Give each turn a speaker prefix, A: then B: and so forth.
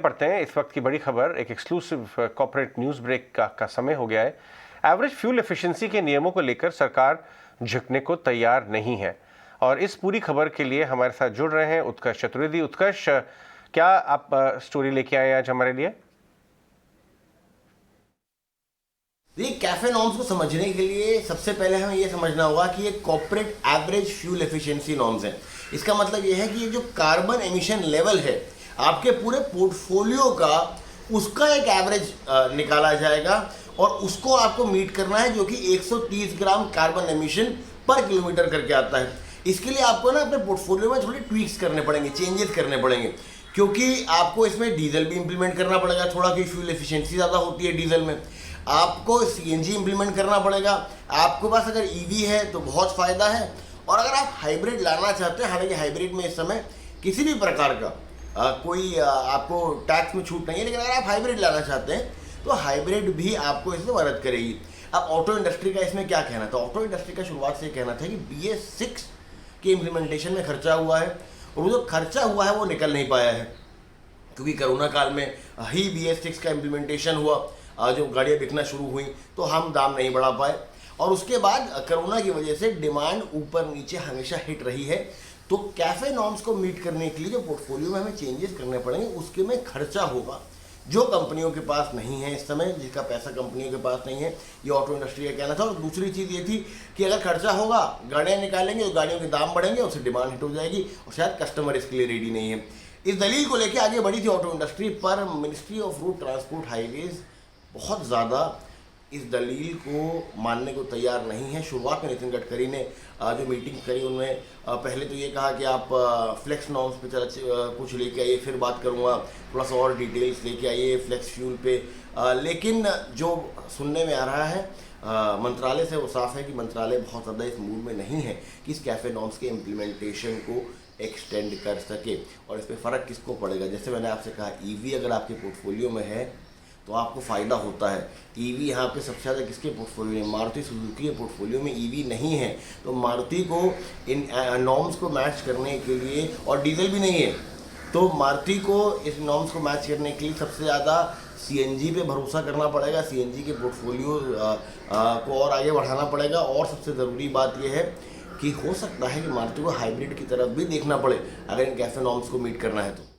A: पढ़ते हैं इस वक्त की बड़ी खबर। एक एक्सक्लूसिव कॉर्पोरेट न्यूज ब्रेक का समय हो गया है। एवरेज फ्यूल एफिशिएंसी के नियमों को लेकर सरकार झुकने को तैयार नहीं है और इस पूरी खबर के लिए हमारे साथ जुड़ रहे हैं उत्कर्ष चतुर्वेदी। उत्कर्ष, क्या आप स्टोरी लेके आए आज हमारे लिए?
B: देखिए, कैफे नॉर्म्स को समझने के लिए सबसे पहले हमें यह समझना होगा कि ये corporate average fuel efficiency norms हैं। इसका मतलब यह है कि ये जो कार्बन एमिशन लेवल है आपके पूरे पोर्टफोलियो का, उसका एक एवरेज निकाला जाएगा और उसको आपको मीट करना है, जो कि 130 ग्राम कार्बन एमिशन पर किलोमीटर करके आता है। इसके लिए आपको ना अपने पोर्टफोलियो में थोड़ी ट्वीक्स करने पड़ेंगे, चेंजेस करने पड़ेंगे, क्योंकि आपको इसमें डीजल भी इंप्लीमेंट करना पड़ेगा थोड़ा, कि फ्यूल एफिशिएंसी ज़्यादा होती है डीजल में। आपको सीएनजी इंप्लीमेंट करना पड़ेगा। आपके पास अगर ईवी है तो बहुत फ़ायदा है, और अगर आप हाइब्रिड लाना चाहते हैं, हालांकि हाइब्रिड में इस समय किसी भी प्रकार का कोई आपको टैक्स में छूट नहीं है, लेकिन अगर आप हाइब्रिड लाना चाहते हैं तो हाइब्रिड भी आपको इसमें मदद करेगी। अब ऑटो इंडस्ट्री का इसमें क्या कहना था? ऑटो इंडस्ट्री का शुरुआत से कहना था कि BS6 के इम्प्लीमेंटेशन में खर्चा हुआ है, और वो जो खर्चा हुआ है वो निकल नहीं पाया है, क्योंकि कोरोना काल में ही BS6 का इम्प्लीमेंटेशन हुआ, जो गाड़ियाँ बिकना शुरू हुई तो हम दाम नहीं बढ़ा पाए, और उसके बाद कोरोना की वजह से डिमांड ऊपर नीचे हमेशा हिट रही है। तो कैफे नॉर्म्स को मीट करने के लिए जो पोर्टफोलियो में हमें चेंजेस करने पड़ेंगे, उसके में खर्चा होगा जो कंपनियों के पास नहीं है इस समय, जिसका पैसा कंपनियों के पास नहीं है, ये ऑटो इंडस्ट्री का कहना था। और दूसरी चीज़ ये थी कि अगर खर्चा होगा, गाड़ियाँ निकालेंगे तो गाड़ियों के दाम बढ़ेंगे, उससे डिमांड हिट हो जाएगी, और शायद कस्टमर इसके लिए रेडी नहीं है। इस दलील को लेकर आगे बढ़ी थी ऑटो इंडस्ट्री, पर ministry of road transport highways बहुत ज़्यादा इस दलील को मानने को तैयार नहीं है। शुरुआत में नितिन गडकरी ने जो मीटिंग करी, उनमें पहले तो ये कहा कि आप फ्लेक्स नॉर्म्स पे कुछ लेके आइए, फिर बात करूँगा, थोड़ा सा और डिटेल्स लेके आइए फ्लेक्स फ्यूल पे। लेकिन जो सुनने में आ रहा है मंत्रालय से, वो साफ है कि मंत्रालय बहुत ज़्यादा इस मूड में नहीं है कि इस कैफे नॉर्म्स के इम्प्लीमेंटेशन को एक्सटेंड कर सके। और इस पर फ़र्क किसको पड़ेगा? जैसे मैंने आपसे कहा, ईवी अगर आपके पोर्टफोलियो में है तो आपको फ़ायदा होता है। ईवी यहाँ पे सबसे ज़्यादा किसके पोर्टफोलियो में? मारुति सुजुकी के पोर्टफोलियो में ईवी नहीं है, तो मारुति को इन नॉर्म्स को मैच करने के लिए, और डीजल भी नहीं है, तो मारुति को इस नॉर्म्स को मैच करने के लिए सबसे ज़्यादा सीएनजी पे भरोसा करना पड़ेगा, सीएनजी के पोर्टफोलियो को और आगे बढ़ाना पड़ेगा। और सबसे ज़रूरी बात यह है कि हो सकता है कि मारुति को हाइब्रिड की तरफ भी देखना पड़े अगर इन कैफे नॉर्म्स को मीट करना है तो।